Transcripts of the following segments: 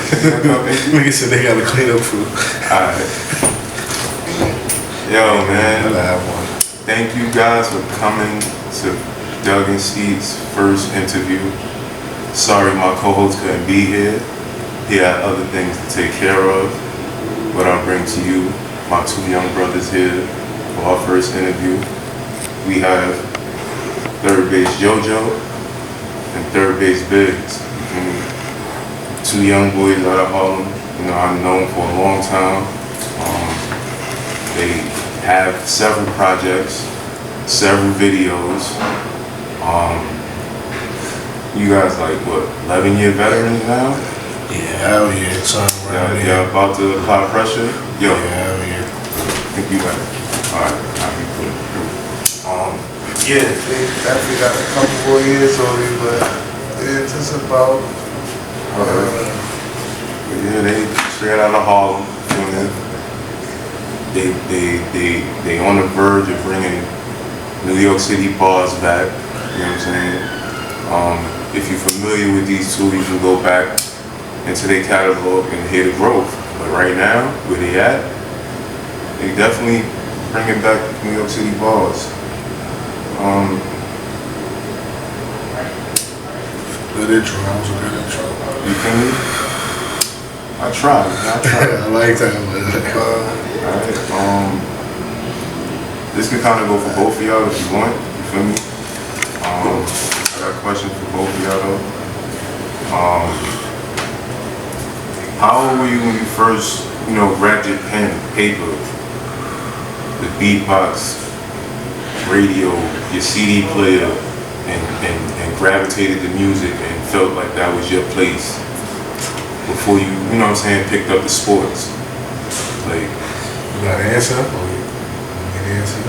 Nigga said they gotta clean up food. Alright. Yo, man. I have one. Thank you guys for coming to Doug&Skeet's first interview. Sorry my co-host couldn't be here. He had other things to take care of. But I'll bring to you my two young brothers here for our first interview. We have 3rdBaseJojo and 3rdBaseBiggs. Two young boys out of Harlem. You know, I've known for a long time. They have several projects, several videos. You guys like what, 11-year veterans now? Yeah, hell yeah, son. Y'all about to apply pressure? Yo. Yeah, hell yeah. I think you got it. Alright, I'll be cool. Yeah, they definitely got a couple more years on me, but it's just about. Yeah, they straight out of Harlem. They on the verge of bringing New York City bars back. You know what I'm saying? If you're familiar with these two, you can go back into their catalog and hear the growth. But right now, where they at, they definitely bringing back New York City bars. Good intro. That was a good intro. You feel me? I tried. I like that. Alright. This can kind of go for both of y'all if you want. You feel me? I got a question for both of y'all though. How old were you when you first, grabbed your pen, paper, the beatbox, radio, your CD player, and gravitated to music and felt like that was your place before you, picked up the sports? Like, You got an answer? Or you get an answer?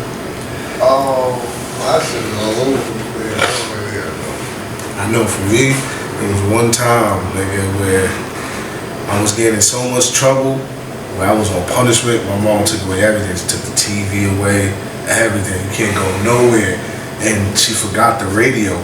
I should know. I know for me, there was one time, nigga, where I was getting in so much trouble, where I was on punishment. My mom took away everything. She took the TV away, everything. You can't go nowhere. And she forgot the radio.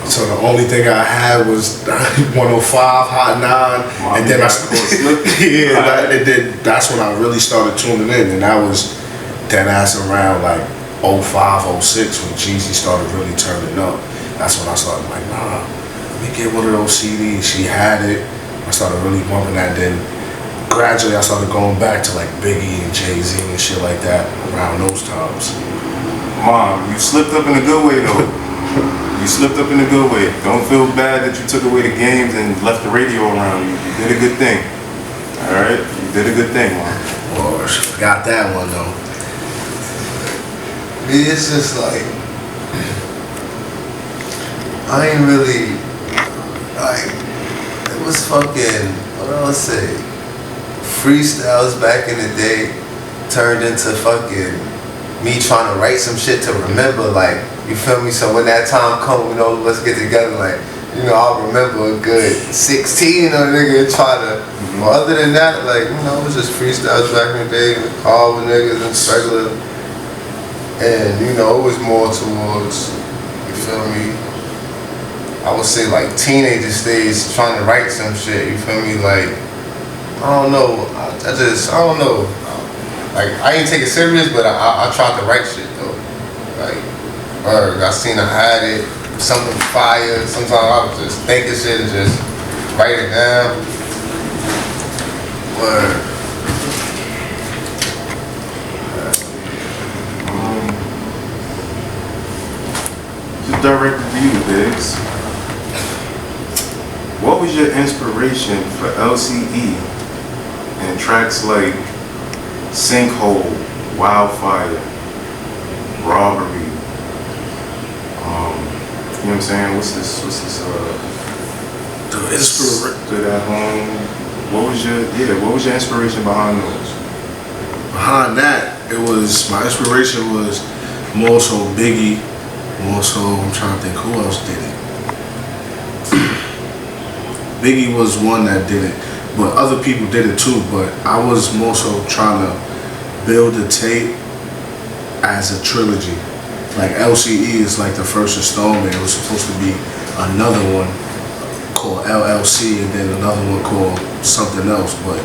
So the only thing I had was 105, Hot 9, and then and then that's when I really started tuning in, and that was dead ass around like 05, 06 when Jeezy started really turning up. That's when I started like, nah, let me get one of those CDs. She had it. I started really bumping that. Then gradually I started going back to like Biggie and Jay-Z and shit like that around those times. Mom, you slipped up in a good way though. You slipped up in a good way. Don't feel bad that you took away the games and left the radio around. You did a good thing. Alright? You did a good thing, Mom. Oh, she forgot that one though. Me, it's just like, I ain't really, like, it was fucking, what do I say? Freestyles back in the day turned into fucking me trying to write some shit to remember, like, you feel me? So when that time come, let's get together, like, I'll remember a good 16 or nigga and try to, other than that, like, it was just freestyles back in the day, in the car with niggas and regular, and, it was more towards, you feel me? I would say like teenager stage trying to write some shit, you feel me? Like, I don't know, I don't know. Like, I ain't take it serious, but I tried to write shit though. Like, I seen I had it, something fire. Sometimes I would just think of shit and just write it down. Word. Just directed to you, Biggs. What was your inspiration for LCE and tracks like Sinkhole, Wildfire, Robbery? You know what I'm saying? What's this? Stood at home. What was your inspiration behind those? Behind that, my inspiration was more so Biggie, more so, I'm trying to think who else did it. Biggie was one that did it, but other people did it too, but I was more so trying to build the tape as a trilogy. Like LCE is like the first installment. It was supposed to be another one called LLC, and then another one called something else. But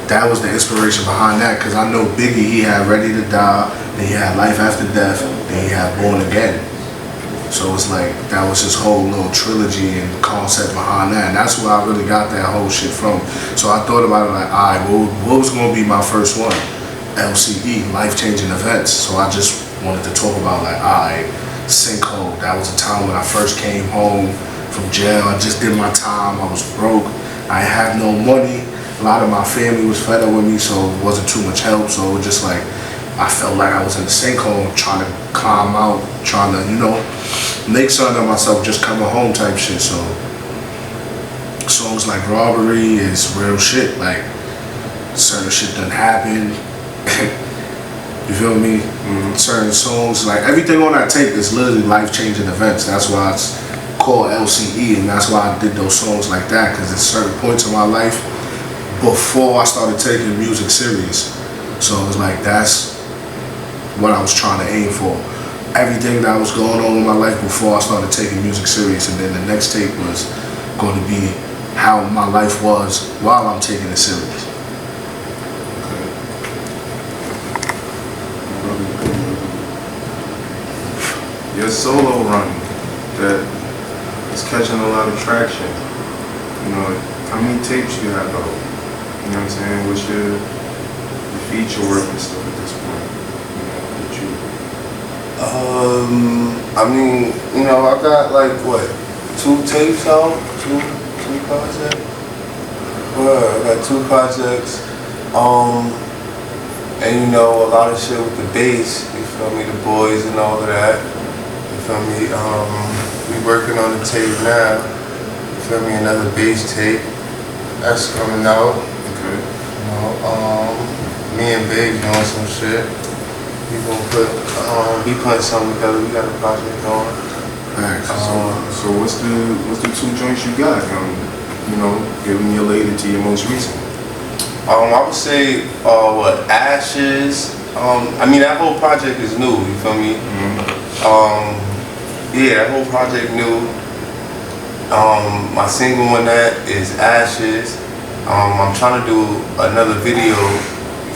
that was the inspiration behind that, because I know Biggie, he had Ready to Die, then he had Life After Death, then he had Born Again. So it's like, that was his whole little trilogy and concept behind that. And that's where I really got that whole shit from. So I thought about it like, alright, what was gonna be my first one? LCE, life-changing events. So I just wanted to talk about like, alright, sinkhole. That was a time when I first came home from jail. I just did my time. I was broke. I had no money. A lot of my family was fed up with me, so it wasn't too much help. So it was just like, I felt like I was in a sinkhole, trying to climb out, trying to, you know, make something of myself, just coming home type shit. So songs like Robbery is real shit. Like, certain shit done happened. You feel me? Certain songs, like everything on that tape is literally life-changing events. That's why it's called LCE, and that's why I did those songs like that, because at certain points in my life before I started taking music serious. So it was like, that's what I was trying to aim for. Everything that was going on in my life before I started taking music serious, and then the next tape was going to be how my life was while I'm taking it serious. Your solo run that is catching a lot of traction. You know, how many tapes you have out? You know what I'm saying? What's your feature work and stuff at this point? You know, that you... I mean, you know, I got like what, 2 tapes out, two projects. Well, I got 2 projects. And you know, a lot of shit with the bass. You feel me? The boys and all of that. You feel me? We working on the tape now. You feel me? Another bass tape that's coming out. Okay. You know, me and Biggs doing some shit. We gonna we putting something together. We got a project going. Thanks. So what's the 2 joints you got? You know, giving your later to your most recent. I would say Ashes. I mean, that whole project is new. You feel me? Yeah, that whole project new. My single on that is Ashes. I'm trying to do another video.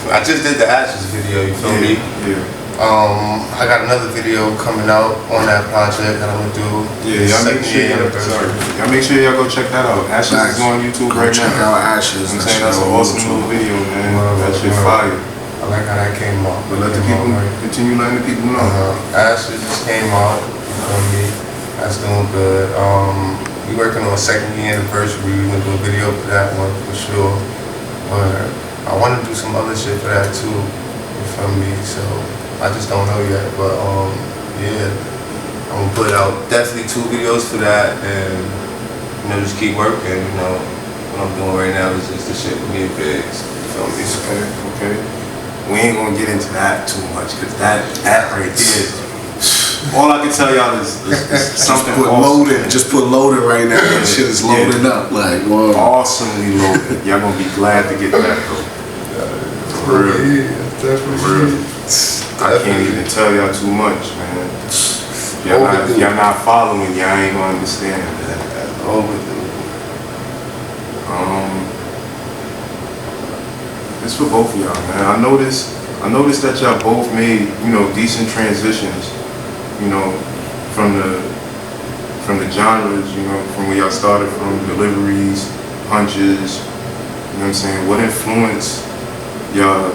I just did the Ashes video, you feel me? Yeah. I got another video coming out on that project that I'm gonna do. Yeah, y'all make sure y'all go check that out. Ashes is on YouTube right now. Check out Ashes. I'm saying that's an awesome little video, man. That shit fire. I like how that came out. But let the people continue letting the people know. Ashes just came out. You feel me? That's doing good. We working on a 2nd year anniversary. We gonna do a video for that one for sure. But I want to do some other shit for that too. You feel me? So I just don't know yet. But yeah, I'm gonna put out definitely 2 videos for that, and you know, just keep working. You know, what I'm doing right now is just the shit with me and Biggs. You feel me? So, Okay. We ain't gonna get into that too much, cause that right there. All I can tell y'all is something awesome. Just put loaded right now. That shit is loading up. Like, whoa. Awesomely loaded. Y'all gonna be glad to get that though. For real. For real. I can't even tell y'all too much, man. If y'all not following, y'all ain't gonna understand that. It's for both of y'all, man. I noticed that y'all both made, you know, decent transitions, you know, from the genres, you know, from where y'all started from, deliveries, punches, you know what I'm saying? What influenced y'all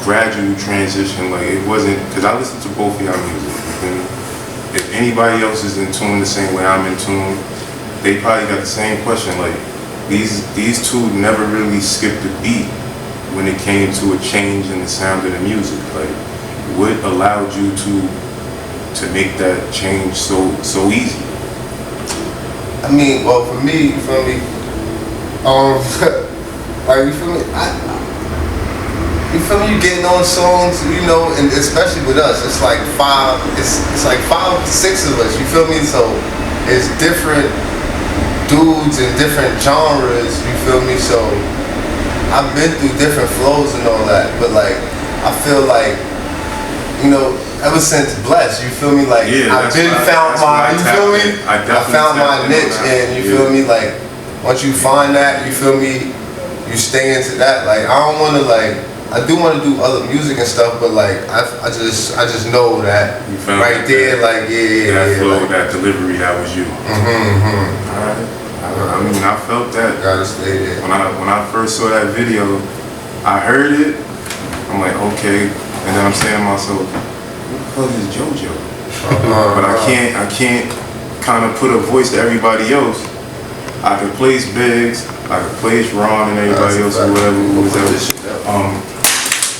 gradual transition? Like, it wasn't, because I listened to both of y'all music, and if anybody else is in tune the same way I'm in tune, they probably got the same question. Like, these 2 never really skipped a beat when it came to a change in the sound of the music. Like, what allowed you to make that change so easy? I mean, well, for me, you feel me? Like, you feel me? You feel me? You getting on songs, you know, and especially with us, it's like 5, it's like 5 to 6 of us. You feel me? So it's different dudes in different genres. You feel me? So I've been through different flows and all that, but like, I feel like, you know, ever since Blessed, you feel me? Like I've been found my, you feel me? I found my niche, and you feel me? Like once you find that, you feel me? You stay into that. Like I don't want to like. I do want to do other music and stuff, but like I just know that right there, like that flow, like, that delivery, that was you. Alright. I mean, I felt that. Gotta stay there. When I first saw that video, I heard it. I'm like, okay, and then I'm saying to myself, who the fuck is JoJo? But I can't kind of put a voice to everybody else. I could place Biggs, I could place Ron and everybody else, or whatever who was there.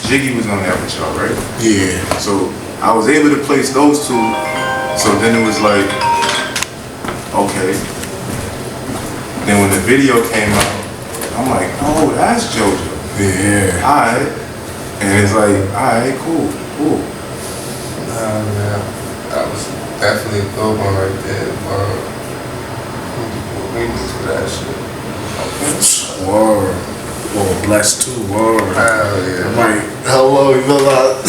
Jiggy was on that with y'all, right? Yeah. So I was able to place those two. So then it was like, okay. Then when the video came out, I'm like, oh, that's JoJo. Yeah. Alright. And it's like, alright, cool. Nah, man. That was definitely a good one right there. Remix for that shit. Word. Well, Blessed too, word. Hell yeah. I'm like, hello, you feel like?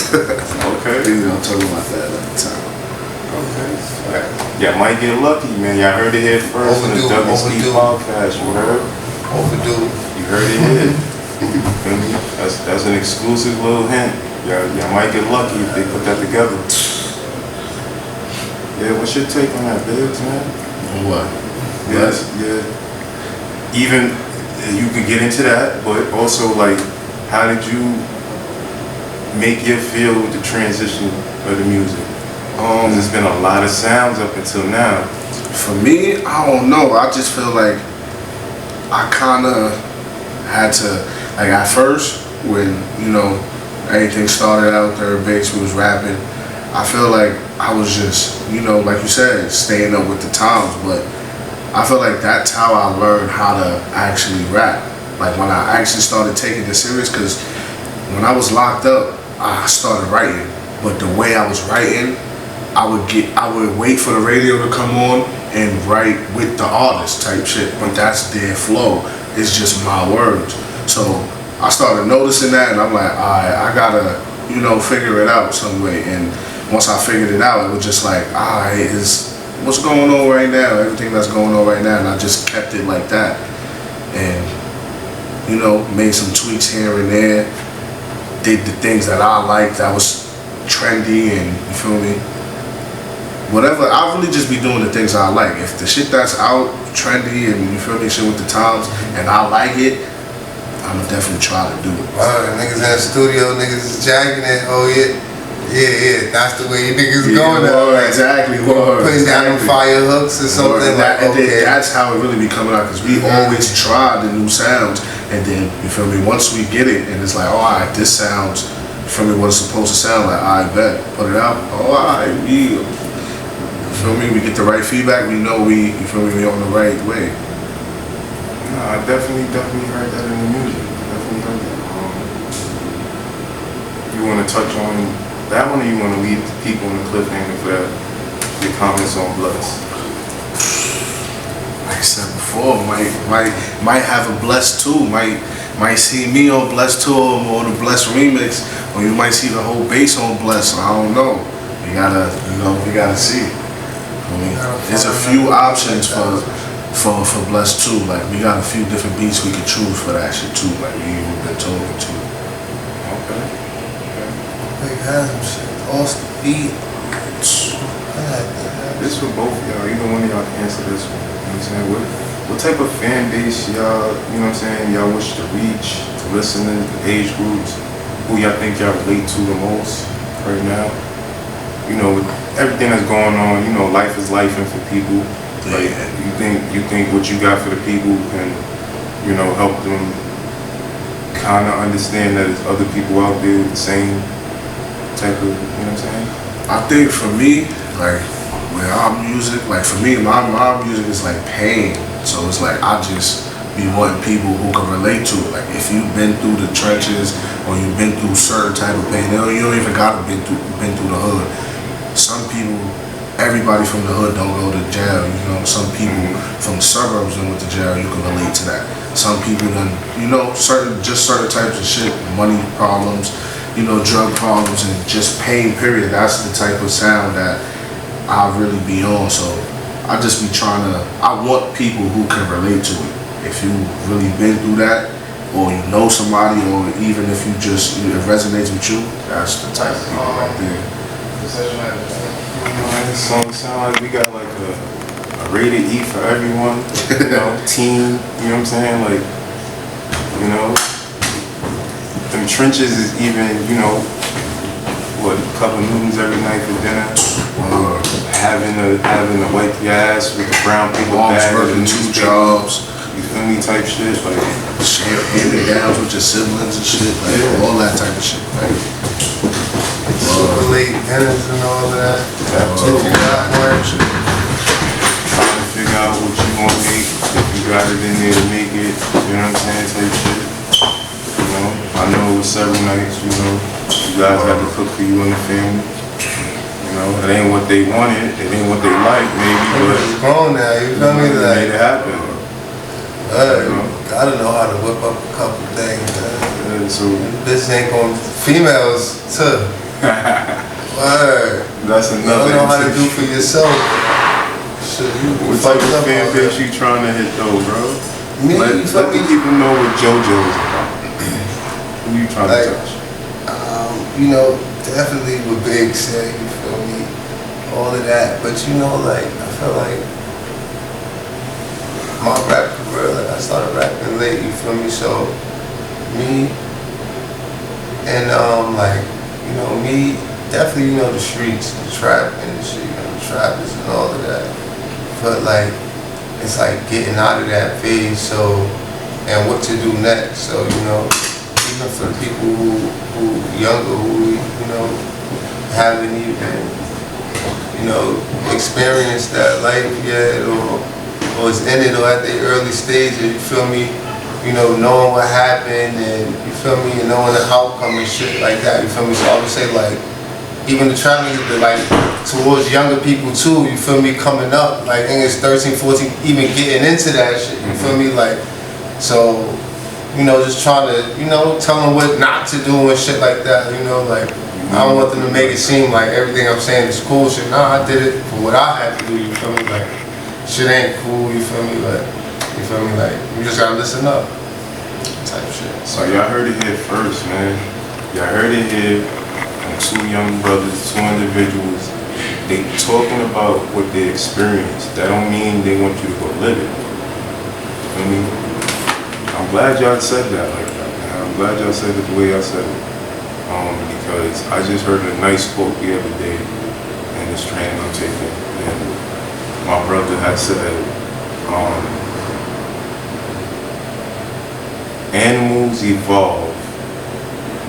Okay. You know, talking about that at the time. Okay. Yeah, might get lucky, man. Y'all heard it here first in the Doug&Skeet podcast. You heard? Overdue. You heard it here. Feel me? That's an exclusive little hint. Y'all might get lucky if they put that together. Yeah, what's your take on that, Biggs, man? What? Yes, yeah. Even you could get into that, but also like, how did you make your feel with the transition of the music? There's been a lot of sounds up until now. For me, I don't know. I just feel like I kind of had to, like at first, when, you know, everything started out there, Biggs was rapping, I feel like I was just, you know, like you said, staying up with the times, but I feel like that's how I learned how to actually rap. Like when I actually started taking it serious, because when I was locked up, I started writing, but the way I was writing, I would wait for the radio to come on and write with the artist type shit, but that's their flow. It's just my words. So I started noticing that, and I'm like, alright, I gotta, you know, figure it out some way. And once I figured it out, it was just like, alright, is what's going on right now, everything that's going on right now, and I just kept it like that. And, you know, made some tweaks here and there, did the things that I liked, that was trendy, and you feel me? Whatever, I really just be doing the things I like. If the shit that's out, trendy, and you feel me, shit with the times, and I like it, I'ma definitely try to do it. Niggas in the studio, niggas is jacking it, oh yeah, that's the way you niggas going now. Word, exactly, word. Putting down them fire hooks or something like that. Okay. That's how it really be coming out, because we always try the new sounds, and then, you feel me, once we get it, and it's like, oh, alright, this sounds, you feel me, what it's supposed to sound like, I bet, put it out, oh, alright, you feel me, we get the right feedback, we know we on the right way. Nah, I definitely heard that in the music. Definitely heard that. You want to touch on that one, or you want to leave the people in the cliffhanger for that? Your comments on Blessed. Like I said before, might have a Blessed too. Might see me on Blessed too, or the Blessed remix, or you might see the whole bass on Blessed. I don't know. We gotta see. I mean, there's a few options for Blessed too. Like we got a few different beats we could choose for that shit too. Like we even been talking to. Okay. Big has some shit. Lost the beat. This for both of y'all. Either one of y'all can answer this one. You know what I'm saying? What type of fan base y'all, you know what I'm saying, y'all wish to reach, to listen to, the age groups, who y'all think y'all relate to the most right now? You know, with everything that's going on, you know, life is life, and for people, like, you think what you got for the people can, you know, help them kind of understand that there's other people out there with the same type of, you know what I'm saying? I think for me, like, with our music, like for me, my music is like pain. So it's like I just be wanting people who can relate to it. Like if you've been through the trenches or you've been through certain type of pain, you don't even gotta been through the hood. Some people, everybody from the hood don't go to jail. You know, some people from the suburbs that went to jail, you can relate to that. Some people done, you know, certain types of shit, money problems, you know, drug problems and just pain, period. That's the type of sound that I really be on. So I just be trying to, I want people who can relate to it. If you really been through that, or you know somebody, or even if you just, it resonates with you, that's the type of people right there. This song sound like we got like a rated E for everyone, you know, teen, you know what I'm saying? Like, you know, them trenches is even, you know, what, a couple noodles every night for dinner. Having to wipe your ass with the brown paper bag, working 2 jobs. You feel me? Type shit, like share hand-me-downs with your siblings and shit, like all that type of shit. Like, super late dinners and all that. Trying to figure out what you gonna make, if you got it in there to make it, you know what I'm saying, type shit. You know, I know it was several nights, you know, you guys had to cook for you and the family. You know, it ain't what they wanted, it ain't what they like, maybe, but it's grown now, you feel me? It made it happen. Gotta know how to whip up a couple things, man. So this ain't going, females too. Word. That's You another. don't know how to do for yourself. Shit, you what type of fan base you trying to hit though, bro? Me, let the people know what JoJo is about. Who you trying to touch? You know, definitely what Big said, you feel me? All of that. But you know, like, I feel like my rap career, like I started rapping late, you feel me? So me and like, you know, me, definitely, you know, the streets, the trap industry, you know, the trappers and all of that. But like, it's like getting out of that phase, so, and what to do next. So, you know, even for the people who younger, who, you know, haven't even, you know, experienced that life yet, or is in it, or at the early stages, you feel me? You know, knowing what happened, and you feel me, and knowing the outcome and shit like that, you feel me? So I would say, like, even the traveling, like, towards younger people too, you feel me, coming up, like, I think it's 13, 14, even getting into that shit, you feel me? Like, so, you know, just trying to, you know, tell them what not to do and shit like that, you know, like, I don't want them to make it seem like everything I'm saying is cool shit. Nah, I did it for what I had to do, you feel me? Like, shit ain't cool, you feel me? Like, you feel me? Like, you just gotta listen up, type shit. So y'all heard it here first, man. Y'all heard it here from 2 young brothers, 2 individuals. They talking about what they experienced. That don't mean they want you to go live it. I mean, I'm glad y'all said that like that, man. I'm glad y'all said it the way y'all said it. Because I just heard a nice quote the other day in this train I'm taking, and my brother had said, animals evolve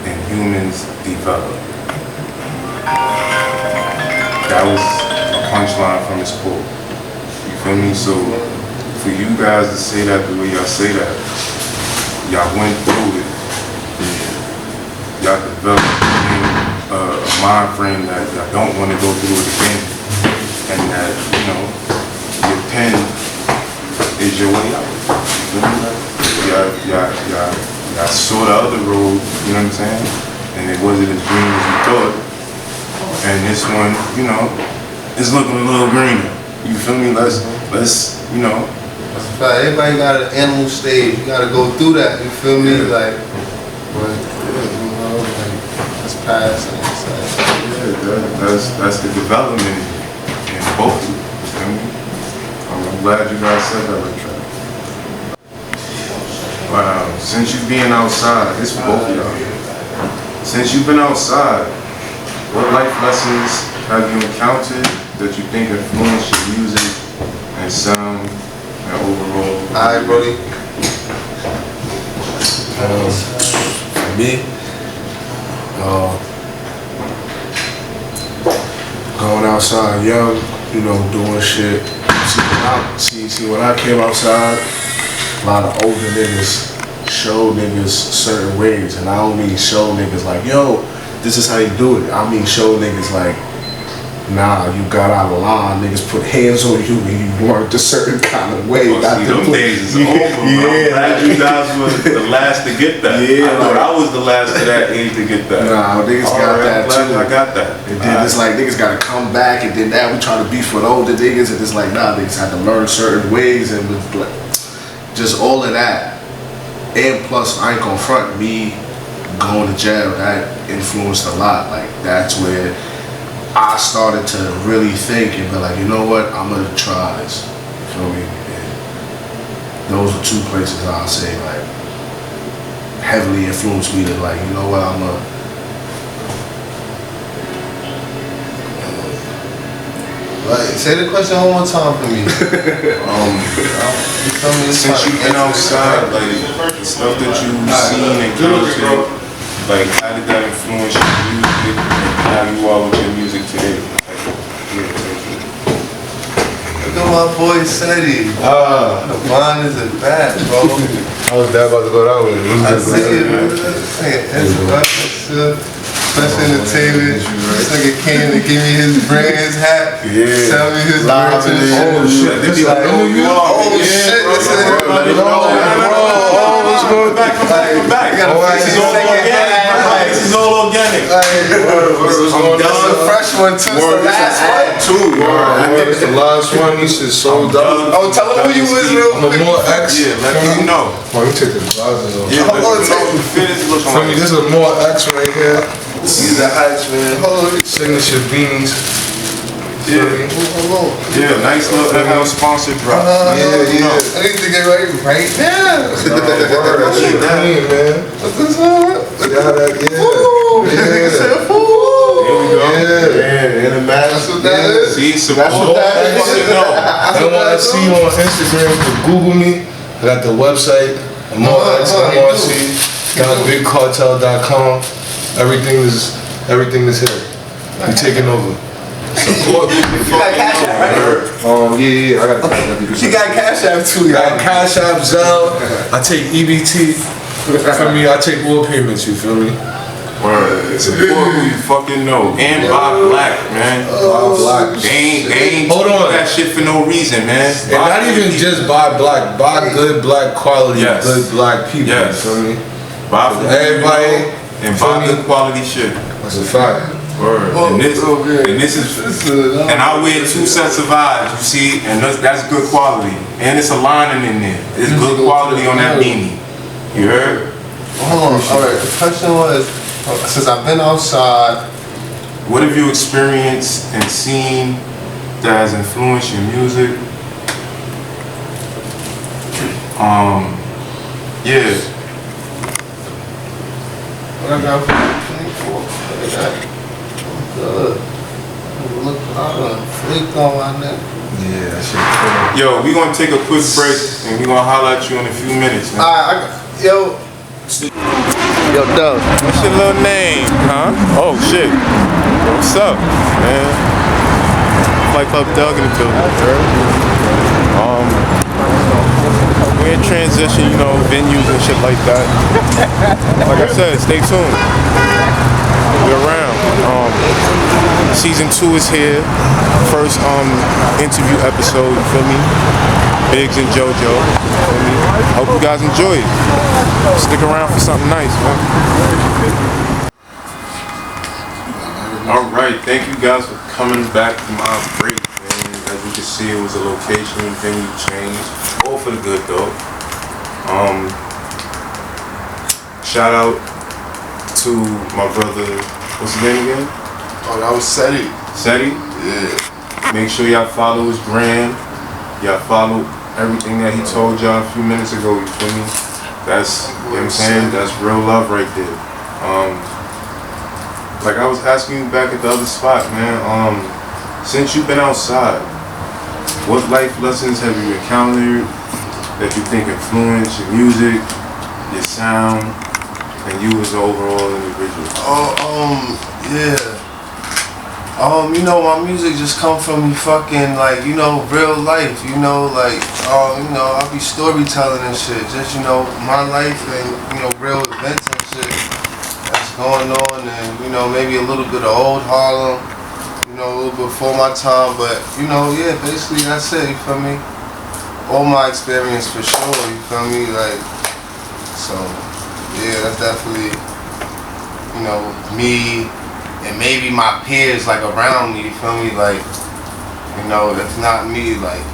and humans develop. That was a punchline from his quote. You feel me? So for you guys to say that the way y'all say that, y'all went through it. Y'all developed a mind frame that y'all don't want to go through it again, and that, you know, your pen is your way out. You know? Y'all saw the other road, you know what I'm saying? And it wasn't as green as you thought. And this one, you know, is looking a little greener. You feel me? Let's, you know. That's a fact. Everybody got an animal stage. You gotta go through that. You feel me? Yeah. Like, but you know, like, that's past. And it's like, Yeah, that's the development in both of you. You feel me? I'm glad you guys said that like that. Wow, since you being outside, it's for both of y'all. Since you've been outside, what life lessons have you encountered that you think influenced your music and sound and overall? alright, Brody. For me, going outside young, you know, doing shit. See, when I came outside, a lot of older niggas show niggas certain ways, and I don't mean show niggas like, yo, this is how you do it. I mean show niggas like, Nah, you got out of line. Niggas put hands on you and you weren't a certain kind of way. Well, see, them days is over. I'm glad you guys were the last to get that. Yeah, I thought I was the last of that age to get that. Nah, niggas got that too. I got that. And then it's like niggas gotta come back, and then now we trying to beef with older niggas, and it's like nah, niggas had to learn certain ways, and with just all of that. And plus, I ain't gonna front, me going to jail, that influenced a lot. Like that's where I started to really think and be like, you know what, I'm gonna try this. You feel me? And those are two places I'll say like heavily influenced me to like, you know what, I'm gonna Like, say the question one more time for me. Since you've been outside, like the stuff that you've seen and encountered, like how did that influence your music and how you are with your music today? Look at my boy Seti. Mine isn't bad, bro. I was that about to go down with it. I see it, man. Special entertainment. This nigga came to give me his brand's hat. Yeah. Tell me his brand's Oh shit, they be like, oh shit, this is back. This is all organic. That's the fresh one too. It's the last one too. It's the last one. This is sold out. Oh, tell him who you was real quick. More X. Yeah, let me know. Let me take the glasses off. Yeah, let me know the fit is looking For me, like. this is more X right here. He's the heights, man. Signature beanies. Yeah, yeah, nice little sponsored drop. Yeah. I need to get ready right now. Word, that shit clean, man. What's this one? Yeah. Here we go. Yeah. in the match. That's what that is. See, support. That's what that is. And when I see you on Instagram, you can Google me. I got the website, MoreX.NYC, bigcartel.com. Everything is here. We taking over. Support me. You got Cash App, right? Yeah, I got Cash App. You got Cash App too, I got Cash App, Zelle. I take EBT. For me, I take all payments. You feel me? Word. Support who you fucking know. And buy black, man. Buy black. They ain't Hold on. that shit for no reason, man. And not even just buy black. Buy good black quality. Yes. Good black people. Yes. You feel me? Buy for Everybody. and buy good quality shit. That's a fact. Word. And this is, and I wear 2 sets of eyes, you see, and that's good quality. And it's a lining in there. It's good quality on that beanie. You heard? Hold on. All right. The question was, since I've been outside, what have you experienced and seen that has influenced your music? Yeah. what I got for 24? What I got? Good. Look, I done flicked on my neck. Yeah, that shit. Yo, we gonna take a quick break and we gonna holler at you in a few minutes, man. Yo, Doug. What's your little name, huh? Oh shit. What's up, man? Flight Club Doug in the building. We're in transition, you know, venues and shit like that. Like I said, stay tuned. We're around. Season 2 is here. First interview episode, you feel me? Biggs and Jojo. You feel me? Hope you guys enjoy it. Stick around for something nice, man. Alright, thank you guys for coming back from our break, man. As you can see, it was a location, venue change. All for the good though. Shout out to my brother, what's his name again? Oh, that was Seti. Seti? Yeah. Make sure y'all follow his brand. Y'all follow everything that he told y'all a few minutes ago, you feel me? That's, you know what I'm saying? That's real love right there. Like I was asking you back at the other spot, man, since you've been outside, what life lessons have you encountered that you think influence your music, your sound, and you as an overall individual? Yeah. You know, my music just come from me fucking, like, you know, real life, you know, like, you know, I'll be storytelling and shit, just, you know, my life and, you know, real events and shit that's going on, and, you know, maybe a little bit of old Harlem, you a little before my time, but yeah, basically that's it, you feel me? All my experience for sure, you feel me? Like, so, yeah, that's definitely, me and maybe my peers, like, around me, you feel me? Like, if not me, like,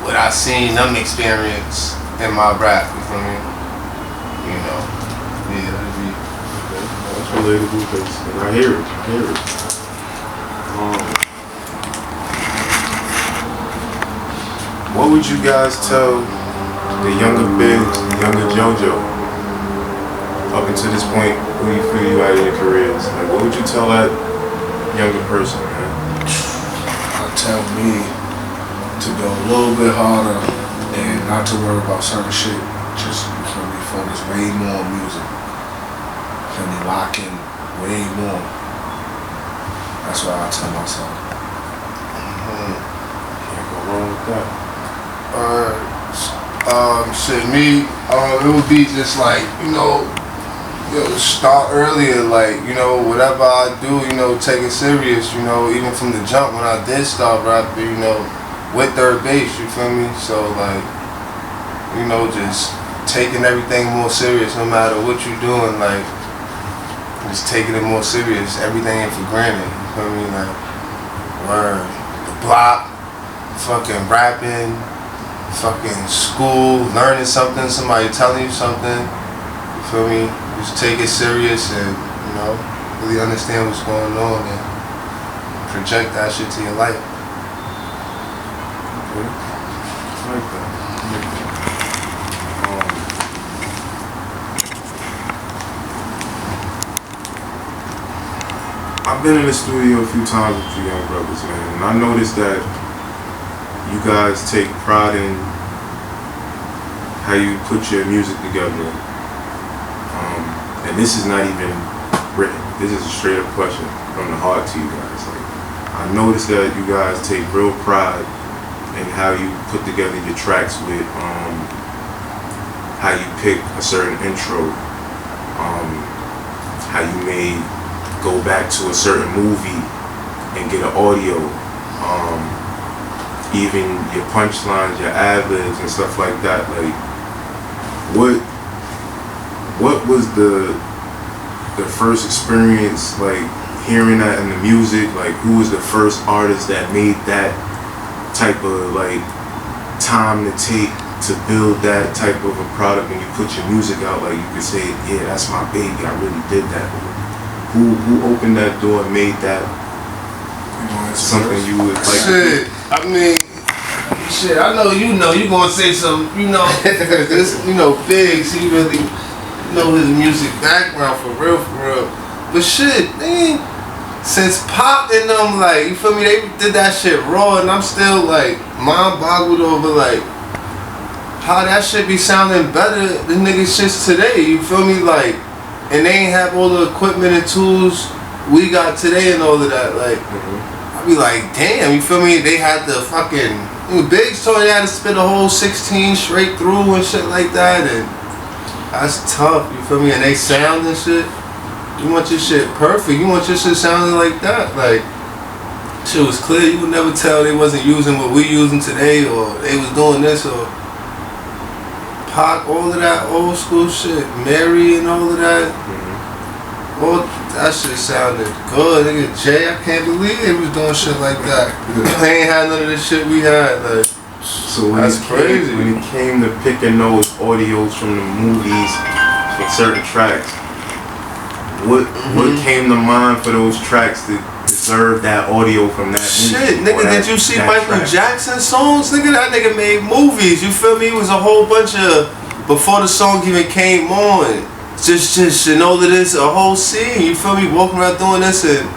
what I seen them experience in my rap, you feel me? Yeah, that'd be. That's relatable because I hear it. What would you guys tell the younger Biggs, younger JoJo, up until this point, who you feel you at in your careers? Like, what would you tell that younger person, man? I'll tell me to go a little bit harder and not to worry about certain shit. Just, you feel me, focus way more on music. You feel me, lock in way more. That's what I tell myself. Can't go wrong with that. Shit, me, it would be just like, start earlier, like, whatever I do, take it serious, even from the jump when I did start rapping, with 3rd Base, you feel me? So, like, just taking everything more serious no matter what you're doing, like, just taking it more serious, everything ain't for granted, you feel me? Like, word, the block, fucking rapping, fucking school, learning something, somebody telling you something, you feel me? Just take it serious and, really understand what's going on and project that shit to your life. Okay. I like that. I've been in the studio a few times with you young brothers, man, and I noticed that you guys take pride in how you put your music together. And this is not even written. This is a straight up question from the heart to you guys. Like, I noticed that you guys take real pride in how you put together your tracks with how you pick a certain intro, how you may go back to a certain movie and get an audio, even your punchlines, your ad-libs and stuff like that. Like, what was the first experience, like, hearing that in the music? Like, who was the first artist that made that type of, like, time to take to build that type of a product? When you put your music out, like, you could say, yeah, that's my baby, I really did that. Who opened that door and made that something you would like? Shit, I mean, shit, I know you gonna say some, this, Biggs, he really know his music background for real. But shit, man, since Pop and them, like, you feel me, they did that shit raw, and I'm still, like, mind boggled over, like, how that shit be sounding better than niggas shits today, you feel me, like, and they ain't have all the equipment and tools we got today and all of that, like, I be like, damn, you feel me, they had the fucking, Biggs told me they had to spit a whole 16 straight through and shit like that, and that's tough, you feel me, and they sound and shit, you want your shit perfect, you want your shit sounding like that, like, shit was clear, you would never tell they wasn't using what we using today, or they was doing this, or Pac, all of that old school shit, Mary and all of that, all that shit sounded good. Nigga Jay, I can't believe they was doing shit like that. They ain't had none of this shit we had. Like, so when that's crazy. When it came to picking those audios from the movies for certain tracks, what came to mind for those tracks to deserve that audio from that movie? Shit, nigga, did you see Michael Jackson songs? Nigga, that nigga made movies. You feel me? It was a whole bunch of, before the song even came on, just all of this, a whole scene. You feel me? Walking around doing this, and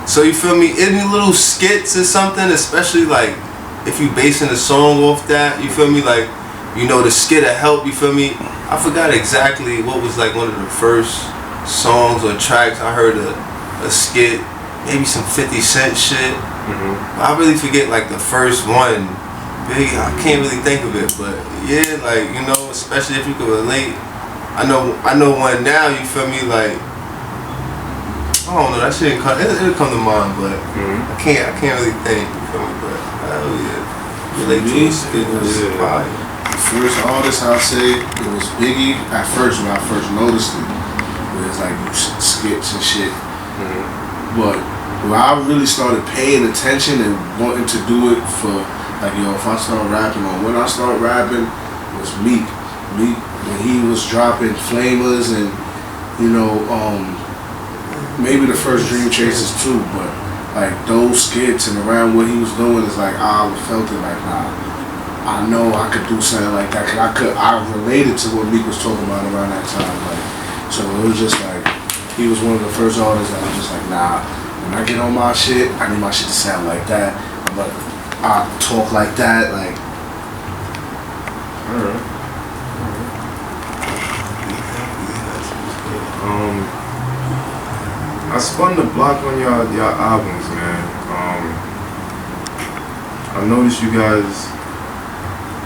so you feel me? Any little skits or something, especially like if you basing the song off that, you feel me? Like, the skit will help. You feel me? I forgot exactly what was like one of the first songs or tracks. I heard a skit. Maybe some 50 Cent shit. I really forget like the first one. Big, I can't really think of it, but yeah, like, especially if you could relate. I know one now, you feel me, like, don't know. That shit it'll come to mind, but I can't really think. You feel me? But hell yeah, relate to it was fire. The first artist I'd say it was Biggie. At first, when I first noticed it, it was like skits and shit. But when I really started paying attention and wanting to do it for, like, yo, if I start rapping, or when I start rapping, it was Meek. Meek, when he was dropping Flamers and, you know, maybe the first Dream Chasers too, but like those skits and around what he was doing is like, I felt it like, nah, I know I could do something like that, cause I related to what Meek was talking about around that time, like, so it was just like, he was one of the first artists that I was just like, nah, when I get on my shit, I need my shit to sound like that, but I talk like that, like. Alright. I spun the block on y'all albums, man. I noticed you guys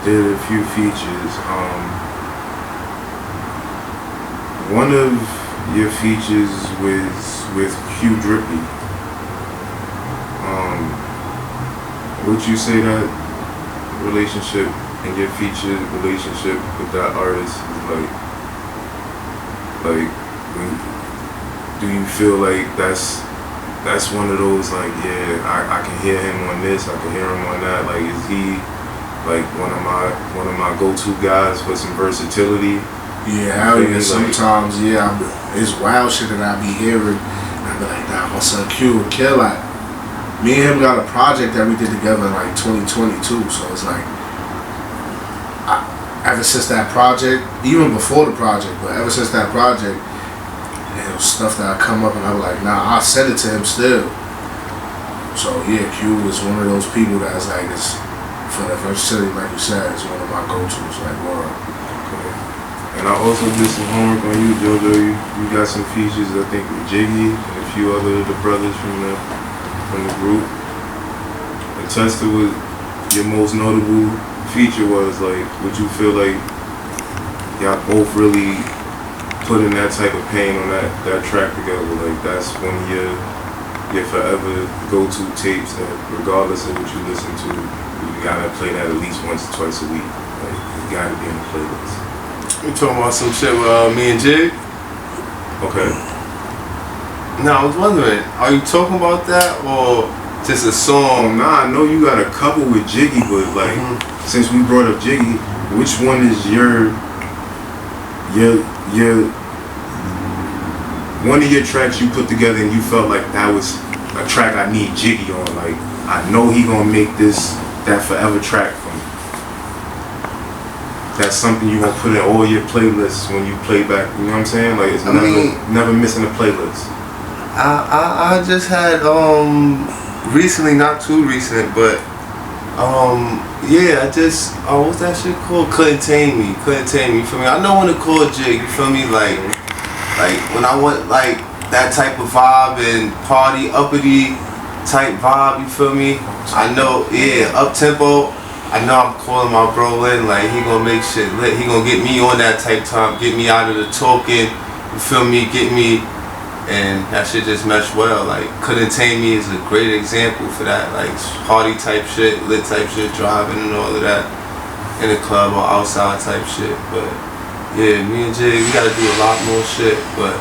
did a few features. One of your features with Q Drippy. Would you say that relationship and your feature relationship with that artist is like do you feel like that's one of those, like, yeah, I can hear him on this, I can hear him on that, like, is he like one of my go-to guys for some versatility? Yeah, hell yeah, sometimes, yeah, it's wild shit that I be hearing, and I be like, nah, my son Q would kill that. Me and him got a project that we did together in like 2022, so it's like, ever since that project, even before the project, but ever since that project, there was stuff that I come up and I was like, nah, I send it to him still. So yeah, Q is one of those people that's like, it's, for the versatility, like you said, it's one of my go-tos, like, world. Okay. And I also did some homework on you, JoJo. You got some features, I think, with Jiggy and a few other of the brothers from the group. And Testa was your most notable feature was, like, would you feel like y'all both really put in that type of pain on that track together? Like, that's one of your forever go-to tapes that regardless of what you listen to, you gotta play that at least once or twice a week. Like, you gotta be in the playlist. You talking about some shit with me and Jig? Okay. Now, I was wondering, are you talking about that or just a song? Nah, I know you got a couple with Jiggy, but like, since we brought up Jiggy, which one is your one of your tracks you put together and you felt like that was a track I need Jiggy on? Like, I know he gonna make that forever track for me. That's something you gonna put in all your playlists when you play back. You know what I'm saying? Like, it's never missing a playlist. I just had recently, not too recent, but yeah, what's that shit called? Couldn't Tame Me. You feel me? I know when to call Jig, you feel me? Like when I want like that type of vibe and party uppity type vibe, you feel me? I know, yeah, up tempo. I know I'm calling my bro in, like, he gonna make shit lit. He gonna get me on that type time, get me out of the talking, you feel me, get me, and that shit just meshed well. Like, Couldn't Tame Me is a great example for that, like, party type shit, lit type shit, driving and all of that, in the club or outside type shit. But yeah, me and Jay, we gotta do a lot more shit, but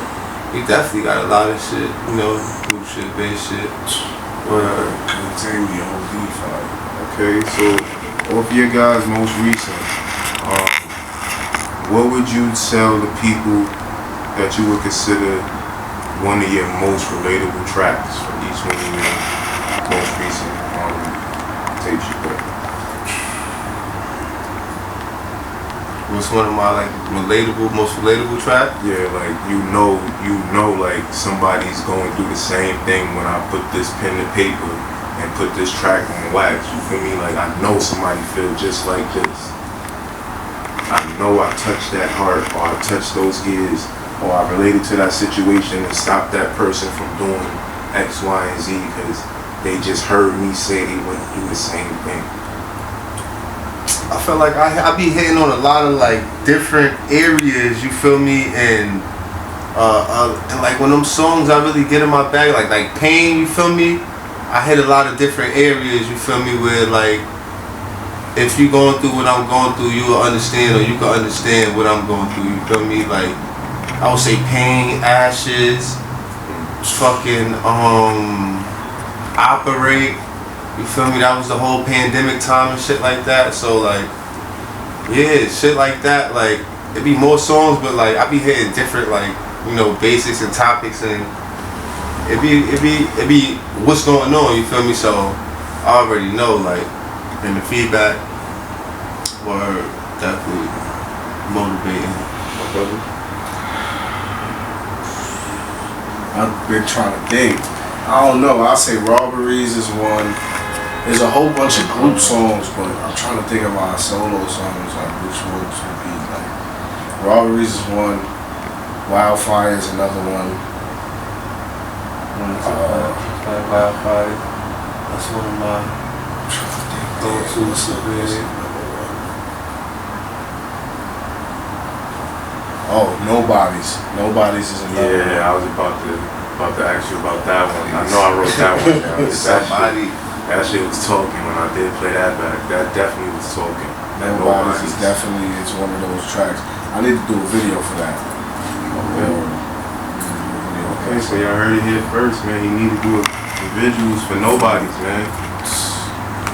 we definitely got a lot of shit, you know, group shit, bass shit. Couldn't Tame Me, OD fire. Okay, so of your guys' most recent, what would you tell the people that you would consider one of your most relatable tracks from each one of your most recent tapes you put? What's one of my like most relatable track? Yeah, like you know, like somebody's going through the same thing when I put this pen to paper and put this track on wax. You feel me? Like, I know somebody feel just like this. I know I touched that heart, or I touched those gears, or I related to that situation and stopped that person from doing X, Y, and Z because they just heard me say they wouldn't do the same thing. I feel like I be hitting on a lot of like different areas, you feel me, and And like when them songs I really get in my bag, like Pain, you feel me? I hit a lot of different areas, you feel me, where like if you going through what I'm going through, you will understand, or you can understand what I'm going through, you feel me? Like I would say Pain, Ashes, fucking Operate, you feel me? That was the whole pandemic time and shit like that. So like, yeah, shit like that. Like it be more songs, but like I be hitting different like, you know, basics and topics, and it be what's going on, you feel me? So I already know, like, and the feedback were definitely motivating. My brother. I've been trying to think. I don't know. I'll say Robberies is one. There's a whole bunch of group songs, but I'm trying to think of my solo songs, like which ones would be like. Robberies is one. Wildfire is another one. Wildfire. That's one of my go-tos. Oh, Nobody's is another one. Yeah, I was about to ask you about that one. I know I wrote that one down. That shit was talking when I did play that back. That definitely was talking. Nobody's is definitely is one of those tracks. I need to do a video for that. Okay, so y'all heard it here first, man. He need to do the visuals for Nobody's, man.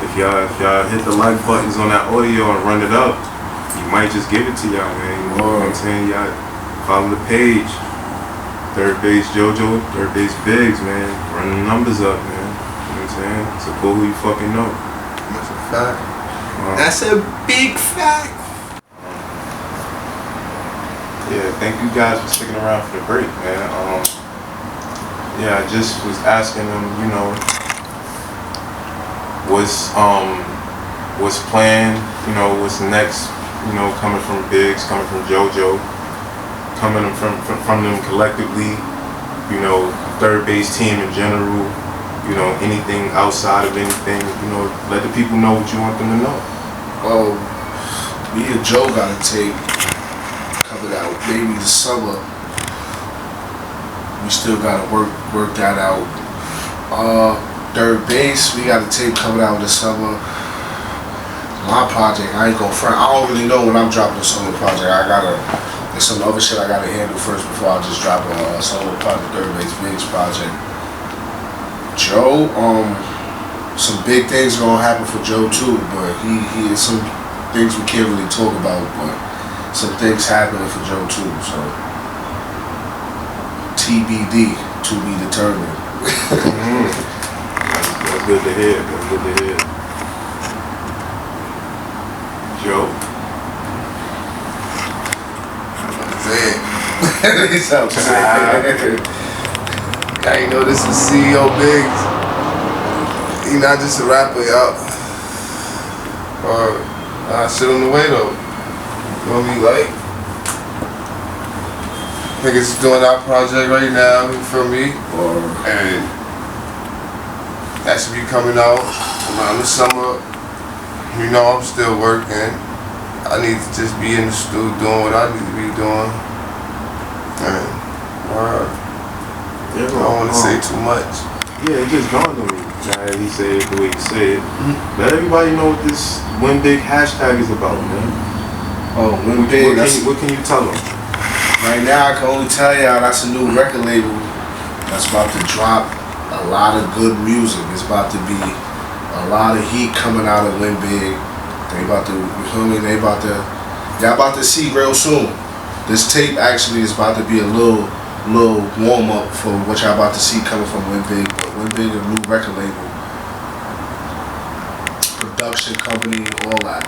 If y'all hit the like buttons on that audio and run it up, you might just give it to y'all, man. You know what I'm saying? Y'all follow the page. 3rdBaseJojo, 3rdBaseBiggs, man. Run the numbers up, man. You know what I'm saying? Support who you fucking know. That's a fact. That's a big fact. Yeah, thank you guys for sticking around for the break, man. Yeah, I just was asking them, you know, what's planned, you know, what's next, you know, coming from Biggs, coming from JoJo, coming from them collectively, you know, 3rd Base team in general, you know, anything outside of anything, you know, let the people know what you want them to know. Well, me and Joe got a tape coming out maybe this summer. We still gotta work that out. 3rd Base, we got a tape coming out this summer. My project, I ain't gonna front. I don't really know when I'm dropping a solo project. There's some other shit I gotta handle first before I just drop a solo project, 3rdBaseBiggs project. Joe, some big things gonna happen for Joe too, but he is some things we can't really talk about, but some things happening for Joe too, so TBD, to be determined. That's good to hear. That's good to hear. Joe. He's upset. I ain't know this is CEO Biggs. He not just a rapper, y'all. Shit on the way though. You know what I mean? Like, niggas doing our project right now, you feel me? And that should be coming out around the summer. You know I'm still working. I need to just be in the studio doing what I need to be doing. And I don't want to say too much. Yeah, it just dawned on me. Now he said it the way he said it. Let everybody know what this Win Big hashtag is about, man. Oh, Win Big. What can you tell them? Right now, I can only tell y'all that's a new record label that's about to drop a lot of good music. It's about to be a lot of heat coming out of Win Big. They about to, you feel me? Y'all about to see real soon. This tape actually is about to be a little warm up for what y'all about to see coming from Win Big. But Win Big, a new record label, production company, all that.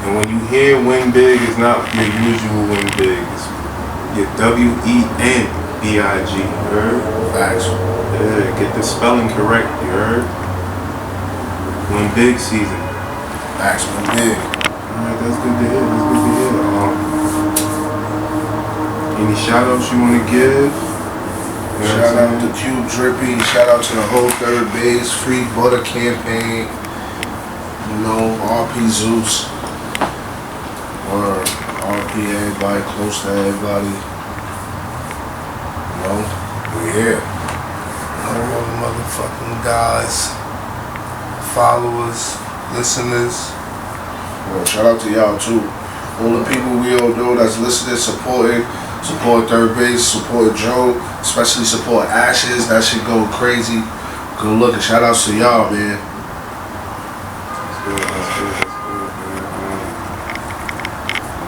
And when you hear Win Big, it's not your usual Win Big. It's your WENBIG. You heard? Facts. Yeah, get the spelling correct. You heard? Win Big season. Facts, Win Big. Alright, that's good to hear. That's good to hear. Any shout outs you want to give? Shout out to Cube Drippy. Shout out to the whole 3rd Base Free Butter campaign. You know, RP Zeus. Or RP everybody, close to everybody. know, we're here. All the motherfucking guys, followers, listeners. Well, shout out to y'all too. All the people we all know that's listening, supporting, support Third Base, support Joe, especially support Ashes. That shit go crazy. Good looking. Shout outs to y'all, man. That's good, man.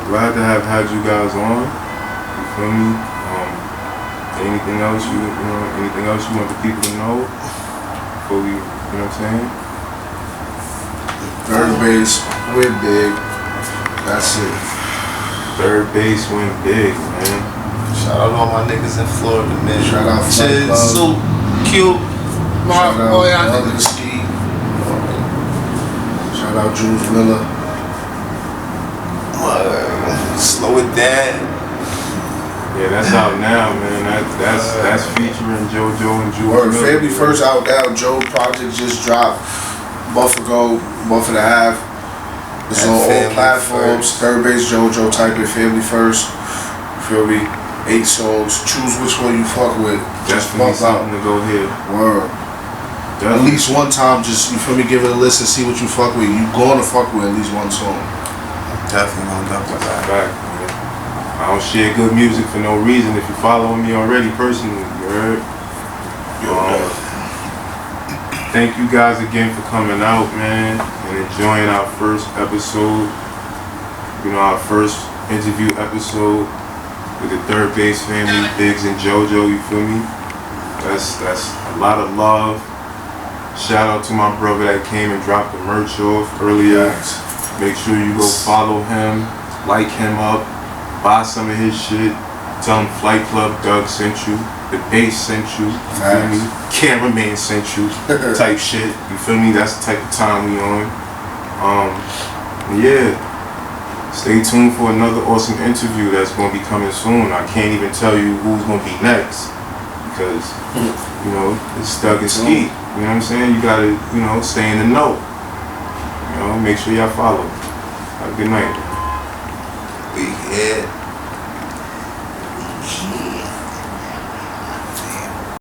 Glad to have had you guys on. You feel me? Anything else anything else you want the people to know before we, you know what I'm saying? Third Base win big. That's it. Third Base went big, man. Shout out all my niggas in Florida, man. Shout out Flight Chiz, Club. so cute. My Shout boy, out I Doug&Skeet. Shout out Jules Miller. Slow it down. Yeah, that's out now, man. That's featuring JoJo and Jules Word, Miller. Family First out now. Joe Project just dropped. Month and a half. It's And on all Family platforms. First. 3rdBaseJojo, type in Family First. You feel me? 8 songs. Choose which one you fuck with. Just Definitely fuck out. something to go here. Word. At least one time, just, you feel me, give it a listen, see what you fuck with. You gonna fuck with at least one song. Definitely gonna dump with that. Fact, man. I don't share good music for no reason. If you're following me already personally, you heard? Thank you guys again for coming out, man, and enjoying our first episode. You know, our first interview episode with the Third Base family, Biggs and JoJo. You feel me? That's a lot of love. Shout out to my brother that came and dropped the merch off earlier. Make sure you go follow him, like him up, buy some of his shit. Tell him Flight Club Doug sent you, the bass sent you feel me? Cameraman sent you, type shit. You feel me? That's the type of time we on. Yeah. Stay tuned for another awesome interview that's gonna be coming soon. I can't even tell you who's gonna be next because you know it's Doug&Skeet. You know what I'm saying? You gotta, you know, stay in the know. You know, make sure y'all follow. Have a good night. We here.